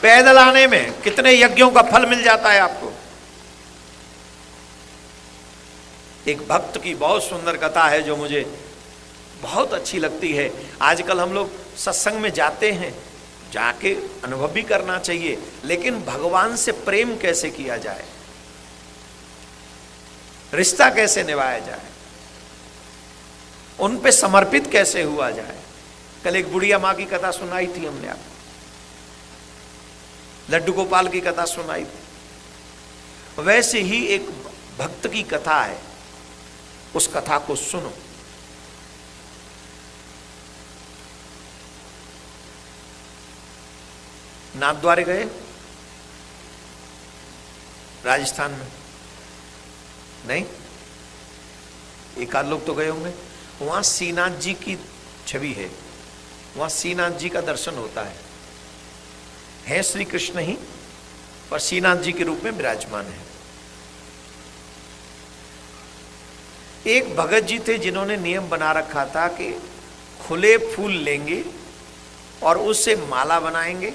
पैदल आने में कितने यज्ञों का फल मिल जाता है आपको। एक भक्त की बहुत सुंदर कथा है जो मुझे बहुत अच्छी लगती है। आजकल हम लोग सत्संग में जाते हैं, जाके अनुभव भी करना चाहिए, लेकिन भगवान से प्रेम कैसे किया जाए, रिश्ता कैसे निभाया जाए, उन पे समर्पित कैसे हुआ जाए। कल एक बुढ़िया माँ की कथा सुनाई थी हमने, आपको लड्डू गोपाल की कथा सुनाई थी। वैसे ही एक भक्त की कथा है, उस कथा को सुनो। नाथद्वारे गए राजस्थान में? नहीं, एक आध लोग तो गए होंगे। वहां श्रीनाथ जी की छवि है, वहां श्रीनाथ जी का दर्शन होता है श्री कृष्ण ही, पर श्रीनाथ जी के रूप में विराजमान है। एक भगत जी थे जिन्होंने नियम बना रखा था कि खुले फूल लेंगे और उससे माला बनाएंगे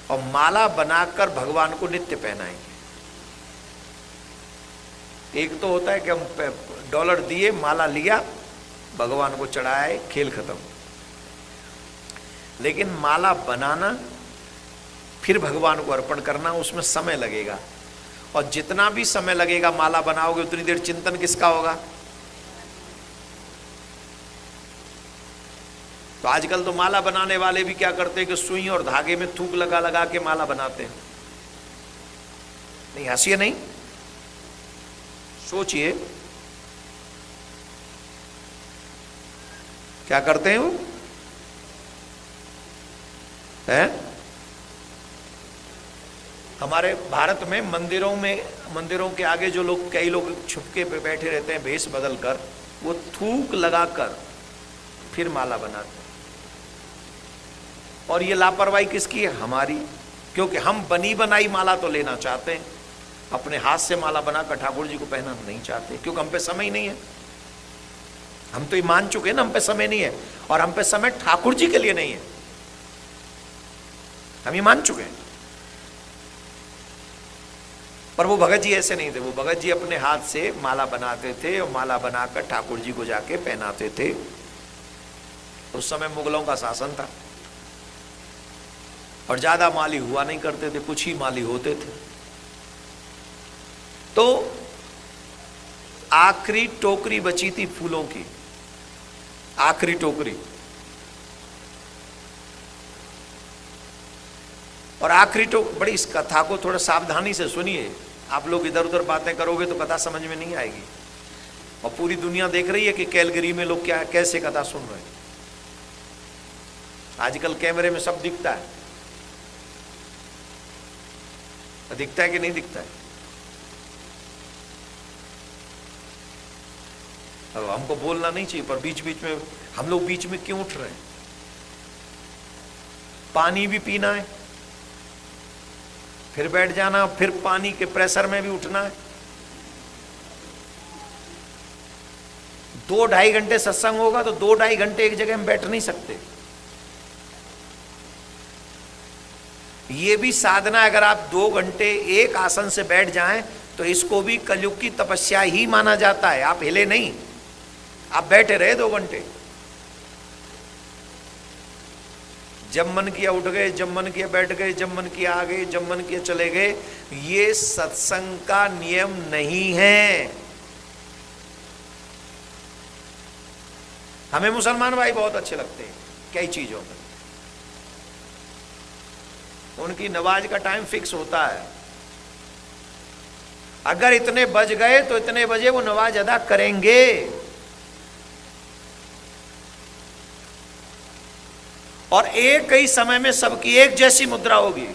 और माला बनाकर भगवान को नित्य पहनाएंगे। एक तो होता है कि हम डॉलर दिए, माला लिया, भगवान को चढ़ाए, खेल खत्म। लेकिन माला बनाना फिर भगवान को अर्पण करना, उसमें समय लगेगा, और जितना भी समय लगेगा माला बनाओगे उतनी देर चिंतन किसका होगा। तो आजकल तो माला बनाने वाले भी क्या करते हैं कि सुई और धागे में थूक लगा लगा के माला बनाते हैं। नहीं, हंसिए नहीं, सोचिए क्या करते हैं वो हैं। हमारे भारत में मंदिरों के आगे जो लोग, कई लोग छुपके पे बैठे रहते हैं भेष बदल कर, वो थूक लगाकर फिर माला बनाते हैं। और ये लापरवाही किसकी है? हमारी, क्योंकि हम बनी बनाई माला तो लेना चाहते हैं, अपने हाथ से माला बनाकर ठाकुर जी को पहनाना नहीं चाहते, क्योंकि हम पे समय ही नहीं है। हम तो ये मान चुके हैं ना, हम पे समय नहीं है, और हम पे समय ठाकुर जी के लिए नहीं है, हम ये मान चुके हैं। पर वो भगत जी ऐसे नहीं थे। वो भगत जी अपने हाथ से माला बनाते थे और माला बनाकर ठाकुर जी को जाके पहनाते थे। उस समय मुगलों का शासन था और ज्यादा माली हुआ नहीं करते थे, कुछ ही माली होते थे। तो आखिरी टोकरी बची थी फूलों की, आखिरी टोकरी, और आखिरी तो बड़ी, इस कथा को थोड़ा सावधानी से सुनिए, आप लोग इधर उधर बातें करोगे तो कथा समझ में नहीं आएगी। और पूरी दुनिया देख रही है कि कैलगरी में लोग क्या कैसे कथा सुन रहे हैं। आजकल कैमरे में सब दिखता है, दिखता है कि नहीं दिखता है? अब हमको बोलना नहीं चाहिए, पर बीच बीच में हम लोग बीच में क्यों उठ रहे हैं? पानी भी पीना है, फिर बैठ जाना, फिर पानी के प्रेशर में भी उठना है। 2-2.5 घंटे सत्संग होगा तो 2-2.5 घंटे एक जगह में बैठ नहीं सकते। ये भी साधना, अगर आप 2 घंटे एक आसन से बैठ जाएं तो इसको भी कलयुग की तपस्या ही माना जाता है। आप हिले नहीं, आप बैठे रहे 2 घंटे। जब मन किया उठ गए, जब मन किया बैठ गए, जब मन किया आ गए, जब मन किया चले गए। ये सत्संग का नियम नहीं है। हमें मुसलमान भाई बहुत अच्छे लगते हैं कई चीजों में, उनकी नमाज का टाइम फिक्स होता है। अगर इतने बज गए तो इतने बजे वो नमाज अदा करेंगे। और एक ही समय में सबकी एक जैसी मुद्रा होगी।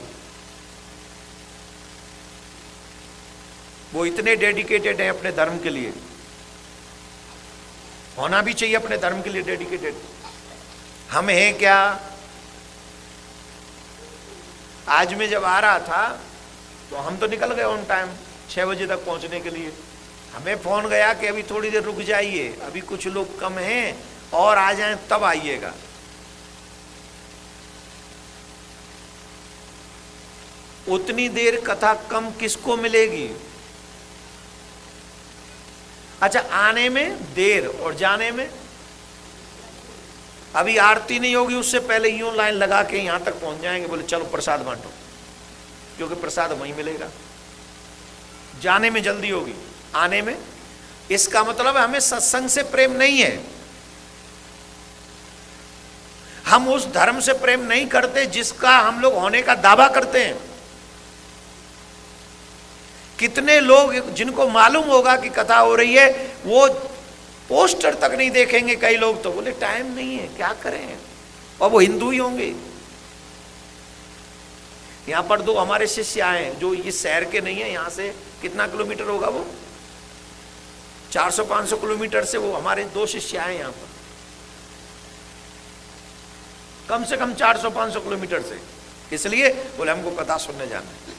वो इतने डेडिकेटेड हैं अपने धर्म के लिए, होना भी चाहिए अपने धर्म के लिए डेडिकेटेड। हम हैं क्या? आज मैं जब आ रहा था तो हम तो निकल गए ऑन टाइम 6 बजे तक पहुंचने के लिए। हमें फोन गया कि अभी थोड़ी देर रुक जाइए, अभी कुछ लोग कम हैं और आ जाएं तब आइएगा। उतनी देर कथा कम किसको मिलेगी? अच्छा, आने में देर और जाने में, अभी आरती नहीं होगी उससे पहले यूं लाइन लगा के यहां तक पहुंच जाएंगे, बोले चलो प्रसाद बांटो, क्योंकि प्रसाद वहीं मिलेगा। जाने में जल्दी होगी, आने में। इसका मतलब हमें सत्संग से प्रेम नहीं है। हम उस धर्म से प्रेम नहीं करते जिसका हम लोग होने का दावा करते हैं। कितने लोग जिनको मालूम होगा कि कथा हो रही है, वो पोस्टर तक नहीं देखेंगे। कई लोग तो बोले टाइम नहीं है, क्या करें, और वो हिंदू ही होंगे। यहां पर 2 हमारे शिष्य आए जो इस शहर के नहीं है, यहां से कितना किलोमीटर होगा, वो 400-500 किलोमीटर से वो हमारे 2 शिष्य आए यहां पर, कम से कम 400-500 किलोमीटर से। इसलिए बोले हमको कथा सुनने जाना है।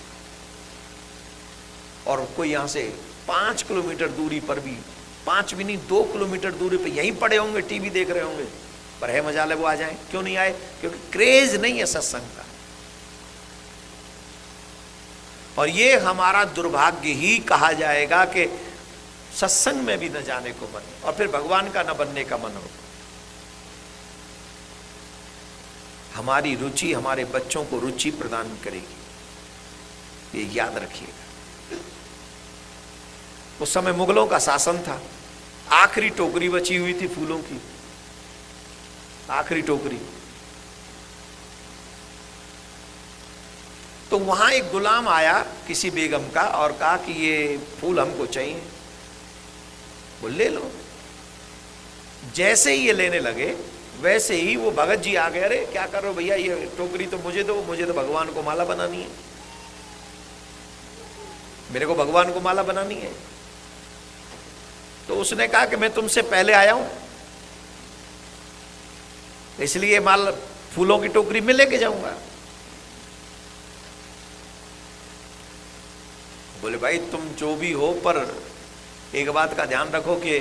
और कोई यहां से 5 किलोमीटर दूरी पर भी, 5 भी नहीं 2 किलोमीटर दूरी पर यहीं पड़े होंगे, टीवी देख रहे होंगे, पर है मजाल है वो आ जाए। क्यों नहीं आए? क्योंकि क्रेज नहीं है सत्संग का। और ये हमारा दुर्भाग्य ही कहा जाएगा कि सत्संग में भी न जाने को मन, और फिर भगवान का न बनने का मन हो। हमारी रुचि हमारे बच्चों को रुचि प्रदान करेगी, ये याद रखिएगा। उस समय मुगलों का शासन था, आखिरी टोकरी बची हुई थी फूलों की, आखिरी टोकरी। तो वहां एक गुलाम आया किसी बेगम का और कहा कि ये फूल हमको चाहिए। वो ले लो। जैसे ही ये लेने लगे वैसे ही वो भगत जी आ गए, अरे क्या कर रहे हो भैया, ये टोकरी तो मुझे दो, मुझे तो भगवान को माला बनानी है, मेरे को भगवान को माला बनानी है। तो उसने कहा कि मैं तुमसे पहले आया हूं, इसलिए माल फूलों की टोकरी में लेके जाऊंगा। बोले भाई तुम जो भी हो, पर एक बात का ध्यान रखो कि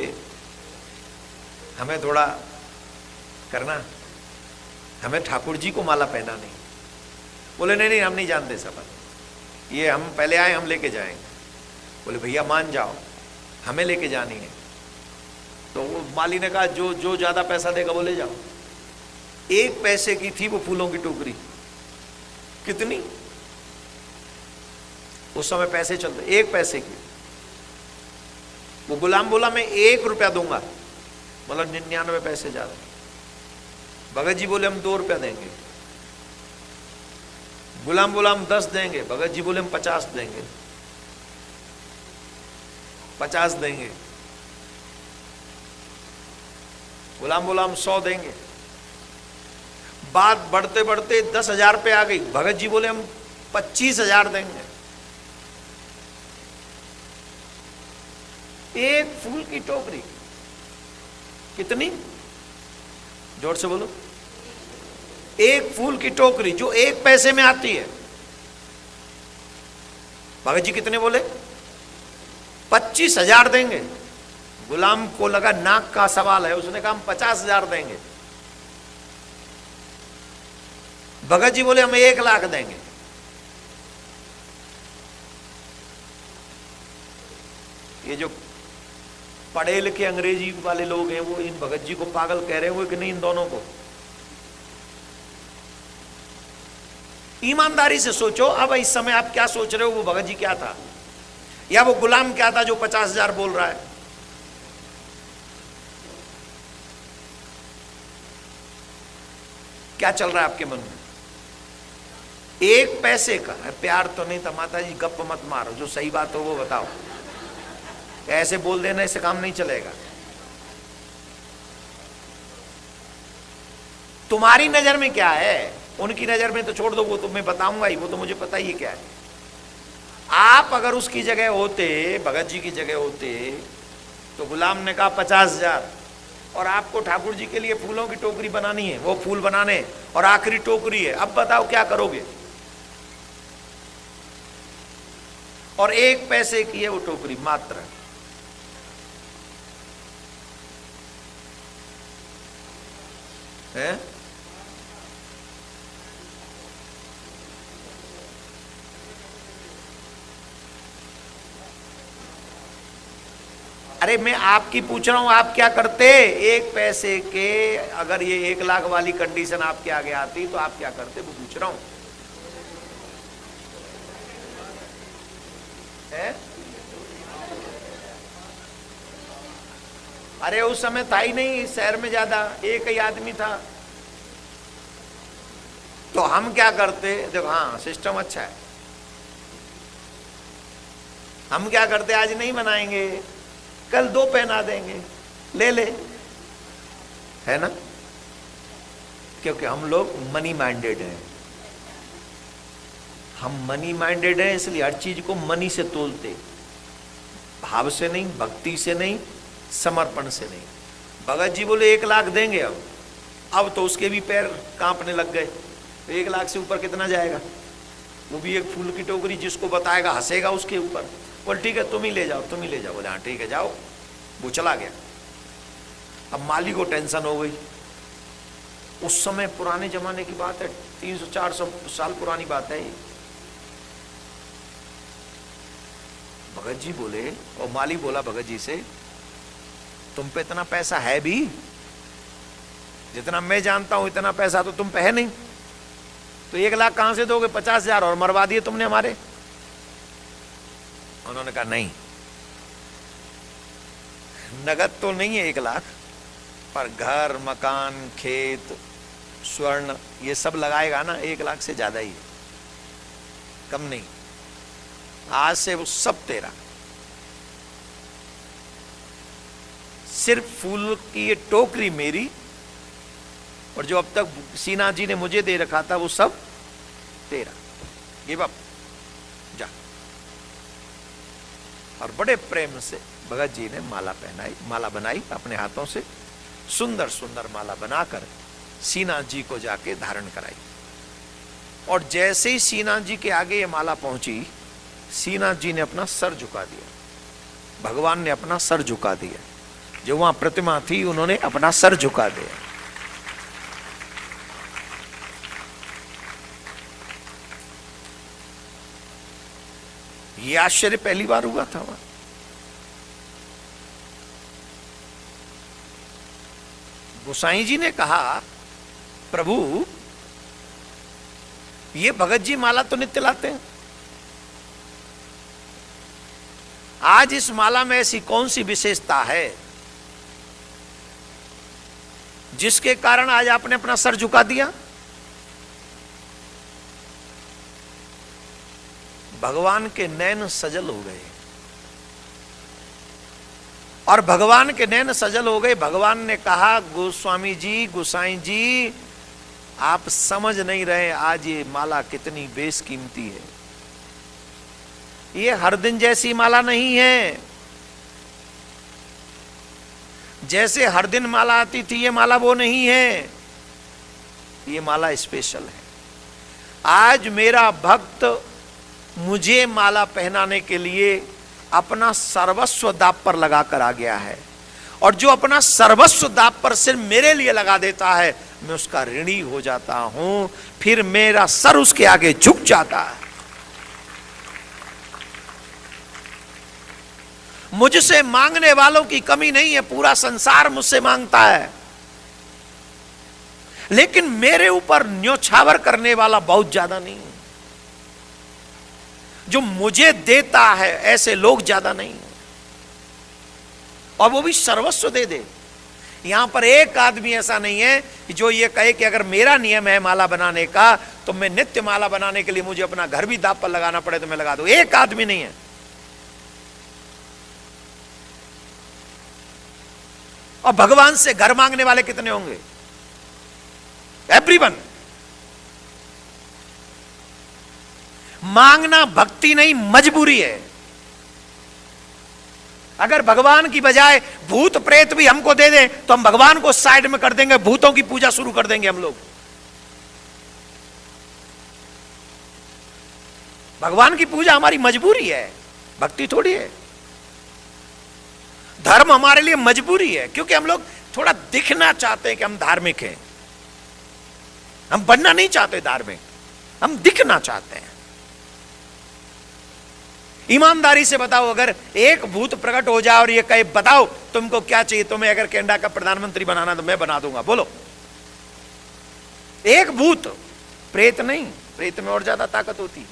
हमें थोड़ा करना, हमें ठाकुर जी को माला पहना नहीं। बोले नहीं नहीं हम नहीं जानते सब, ये हम पहले आए, हम लेके जाएंगे। बोले भैया मान जाओ, हमें लेके जानी है। तो वो माली ने कहा जो जो ज्यादा पैसा देगा वो ले जाओ। 1 पैसे की थी वो फूलों की टोकरी। कितनी? उस समय पैसे चलते 1 पैसे की। वो गुलाम बोला मैं 1 रुपया दूंगा, मतलब 99 पैसे ज्यादा। भगत जी बोले हम 2 रुपया देंगे। गुलाम गुलाम 10 देंगे, भगत जी बोले हम 50 देंगे, 50 देंगे। गुलाम गुलाम 100 देंगे। बात बढ़ते बढ़ते 10,000 पे आ गई, भगत जी बोले हम 25,000 देंगे। एक फूल की टोकरी कितनी, जोर से बोलो, एक फूल की टोकरी जो 1 पैसे में आती है, भगत जी कितने बोले, 25,000 देंगे। गुलाम को लगा नाक का सवाल है, उसने कहा हम 50,000 देंगे। भगत जी बोले हम 1 लाख देंगे। ये जो पढ़े लिखे अंग्रेजी वाले लोग हैं वो इन भगत जी को पागल कह रहे हो कि नहीं, इन दोनों को। ईमानदारी से सोचो, अब इस समय आप क्या सोच रहे हो, वो भगत जी क्या था या वो गुलाम क्या था जो 50,000 बोल रहा है। क्या चल रहा है आपके मन में? 1 पैसे का प्यार तो नहीं था। माता जी गप मत मारो, जो सही बात हो वो बताओ, ऐसे बोल देना इससे काम नहीं चलेगा। तुम्हारी नजर में क्या है, उनकी नजर में तो छोड़ दो, वो तो मैं बताऊंगा ही, वो तो मुझे पता ही है क्या है। आप अगर उसकी जगह होते, भगत जी की जगह होते, तो गुलाम ने कहा 50,000 और आपको ठाकुर जी के लिए फूलों की टोकरी बनानी है, वो फूल बनाने और आखिरी टोकरी है, अब बताओ क्या करोगे। और 1 पैसे की है वो टोकरी मात्र। है अरे मैं आपकी पूछ रहा हूं, आप क्या करते 1 पैसे के, अगर ये 1 लाख वाली कंडीशन आपके आगे आती तो आप क्या करते, वो पूछ रहा हूं। है? अरे उस समय था ही नहीं शहर में ज्यादा, एक ही आदमी था, तो हम क्या करते, देखो हाँ सिस्टम अच्छा है, हम क्या करते, आज नहीं बनाएंगे, कल 2 पहना देंगे, ले ले, है ना, क्योंकि हम लोग मनी माइंडेड हैं। हम मनी माइंडेड हैं, इसलिए हर चीज को मनी से तोलते, भाव से नहीं, भक्ति से नहीं, समर्पण से नहीं। भगत जी बोले 1 लाख देंगे। अब तो उसके भी पैर कांपने लग गए, 1 लाख से ऊपर कितना जाएगा, वो भी एक फूल की टोकरी, जिसको बताएगा हंसेगा उसके ऊपर। बोल ठीक है तुम ही ले जाओ, तुम ही ले जाओ। बोले हाँ ठीक है जाओ। वो चला गया। अब माली को टेंशन हो गई। उस समय पुराने जमाने की बात है, 300-400 साल पुरानी बात है ये। भगत जी बोले, और माली बोला भगत जी से, तुम पे इतना पैसा है भी, जितना मैं जानता हूं इतना पैसा तो तुम पे है नहीं, तो 1 लाख कहां से दोगे, 50,000 और मरवा दिए तुमने हमारे। उन्होंने कहा नहीं, नगद तो नहीं है 1 लाख, पर घर मकान खेत स्वर्ण ये सब लगाएगा ना, 1 लाख से ज्यादा ही है, कम नहीं। आज से वो सब तेरा, सिर्फ फूल की ये टोकरी मेरी, और जो अब तक सीना जी ने मुझे दे रखा था वो सब तेरा। गिव अप, जा। और बड़े प्रेम से भगत जी ने माला पहनाई, माला बनाई अपने हाथों से, सुंदर सुंदर माला बनाकर सीना जी को जाके धारण कराई। और जैसे ही सीना जी के आगे ये माला पहुंची, सीना जी ने अपना सर झुका दिया, भगवान ने अपना सर झुका दिया, जो वहां प्रतिमा थी उन्होंने अपना सर झुका दिया। ये आश्चर्य पहली बार हुआ था वहां। गोसाई जी ने कहा, प्रभु ये भगत जी माला तो नित्य लाते हैं, आज इस माला में ऐसी कौन सी विशेषता है जिसके कारण आज आपने अपना सर झुका दिया? भगवान के नैन सजल हो गए। और भगवान के नैन सजल हो गए। भगवान ने कहा, गोस्वामी जी, गोसाई जी, आप समझ नहीं रहे आज ये माला कितनी बेशकीमती है। ये हर दिन जैसी माला नहीं है। जैसे हर दिन माला आती थी ये माला वो नहीं है। ये माला स्पेशल है। आज मेरा भक्त मुझे माला पहनाने के लिए अपना सर्वस्व दांव पर लगा कर आ गया है। और जो अपना सर्वस्व दांव पर सिर्फ मेरे लिए लगा देता है, मैं उसका ऋणी हो जाता हूं। फिर मेरा सर उसके आगे झुक जाता है। मुझसे मांगने वालों की कमी नहीं है, पूरा संसार मुझसे मांगता है, लेकिन मेरे ऊपर न्योछावर करने वाला बहुत ज्यादा नहीं है। जो मुझे देता है ऐसे लोग ज्यादा नहीं, और वो भी सर्वस्व दे दे। यहां पर एक आदमी ऐसा नहीं है कि जो ये कहे कि अगर मेरा नियम है माला बनाने का तो मैं नित्य माला बनाने के लिए मुझे अपना घर भी दांव पर लगाना पड़े तो मैं लगा दूं। एक आदमी नहीं है। और भगवान से घर मांगने वाले कितने होंगे? एवरीवन। मांगना भक्ति नहीं, मजबूरी है। अगर भगवान की बजाय भूत प्रेत भी हमको दे दें तो हम भगवान को साइड में कर देंगे, भूतों की पूजा शुरू कर देंगे हम लोग। भगवान की पूजा हमारी मजबूरी है, भक्ति थोड़ी है। धर्म हमारे लिए मजबूरी है, क्योंकि हम लोग थोड़ा दिखना चाहते हैं कि हम धार्मिक हैं। हम बनना नहीं चाहते धार्मिक, हम दिखना चाहते हैं। ईमानदारी से बताओ, अगर एक भूत प्रकट हो जाए और ये कहे बताओ तुमको क्या चाहिए, तुम्हें अगर कनाडा का प्रधानमंत्री बनाना तो मैं बना दूंगा, बोलो। एक भूत, प्रेत नहीं, प्रेत में और ज्यादा ताकत होती है।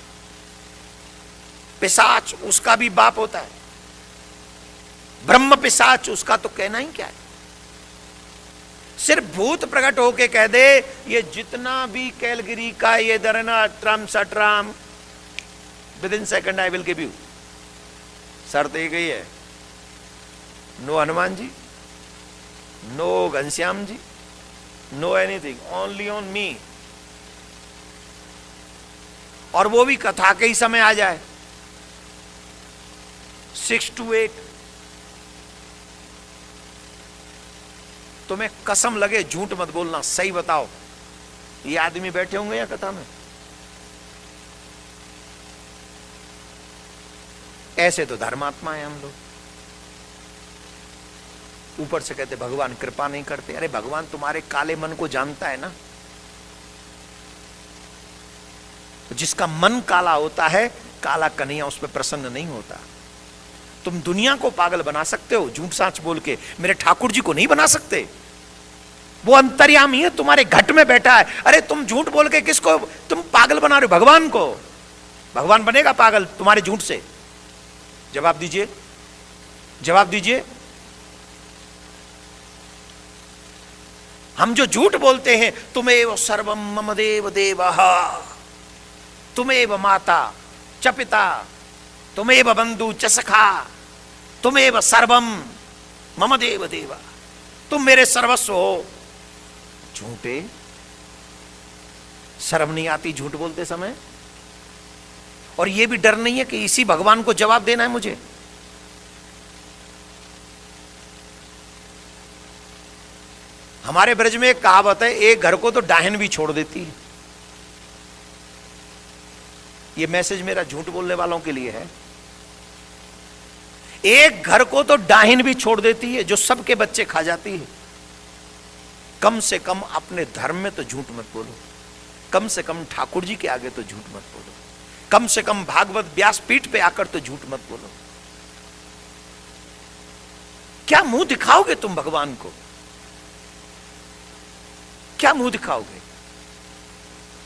पिशाच, उसका भी बाप होता है। ब्रह्म पिशाच, उसका तो कहना ही क्या है। सिर्फ भूत प्रकट होके कह दे ये जितना भी कैलगरी का ये दरना ट्रम सट्राम, within second I will give you. शर्त एक ही है, no Hanuman ji, no Ghanshyam ji, no anything, only on me. और वो भी कथा के ही समय आ जाए, 6 to 8। तुम्हें कसम लगे झूठ मत बोलना, सही बताओ ये आदमी बैठे होंगे या कथा में? ऐसे तो धर्मात्मा है हम लोग। ऊपर से कहते भगवान कृपा नहीं करते। अरे भगवान तुम्हारे काले मन को जानता है ना। जिसका मन काला होता है, काला कन्हैया उस पर प्रसन्न नहीं होता। तुम दुनिया को पागल बना सकते हो झूठ साच बोल के, मेरे ठाकुर जी को नहीं बना सकते। वो अंतर्यामी है, तुम्हारे घट में बैठा है। अरे तुम झूठ बोल के किसको तुम पागल बना रहे हो? भगवान को। भगवान बनेगा पागल तुम्हारे झूठ से? जवाब दीजिए, जवाब दीजिए। हम जो झूठ बोलते हैं, तुमेव सर्वम मम देव देवः, तुमेव माता च पिता, तुमेव बंधु च सखा, तुमेव सर्वम मम देव देवा, तुम मेरे सर्वस्व हो। झूठे, शर्म नहीं आती झूठ बोलते समय? और यह भी डर नहीं है कि इसी भगवान को जवाब देना है मुझे? हमारे ब्रज में एक कहावत है, एक घर को तो डाहन भी छोड़ देती है। यह मैसेज मेरा झूठ बोलने वालों के लिए है। एक घर को तो डाहिन भी छोड़ देती है, जो सबके बच्चे खा जाती है। कम से कम अपने धर्म में तो झूठ मत बोलो, कम से कम ठाकुर जी के आगे तो झूठ मत बोलो, कम से कम भागवत व्यासपीठ पे आकर तो झूठ मत बोलो। क्या मुंह दिखाओगे तुम भगवान को? क्या मुंह दिखाओगे?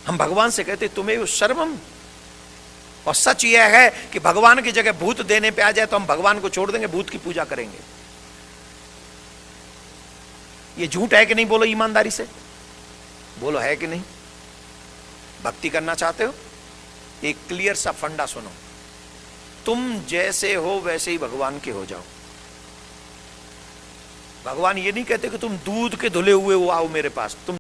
हम भगवान से कहते तुम्हें सर्वम, और सच यह है कि भगवान की जगह भूत देने पे आ जाए तो हम भगवान को छोड़ देंगे, भूत की पूजा करेंगे। ये झूठ है कि नहीं? बोलो ईमानदारी से, बोलो है कि नहीं? भक्ति करना चाहते हो? एक क्लियर सा फंडा सुनो। तुम जैसे हो वैसे ही भगवान के हो जाओ। भगवान ये नहीं कहते कि तुम दूध के धुले हुए हो आओ मेरे पास, तुम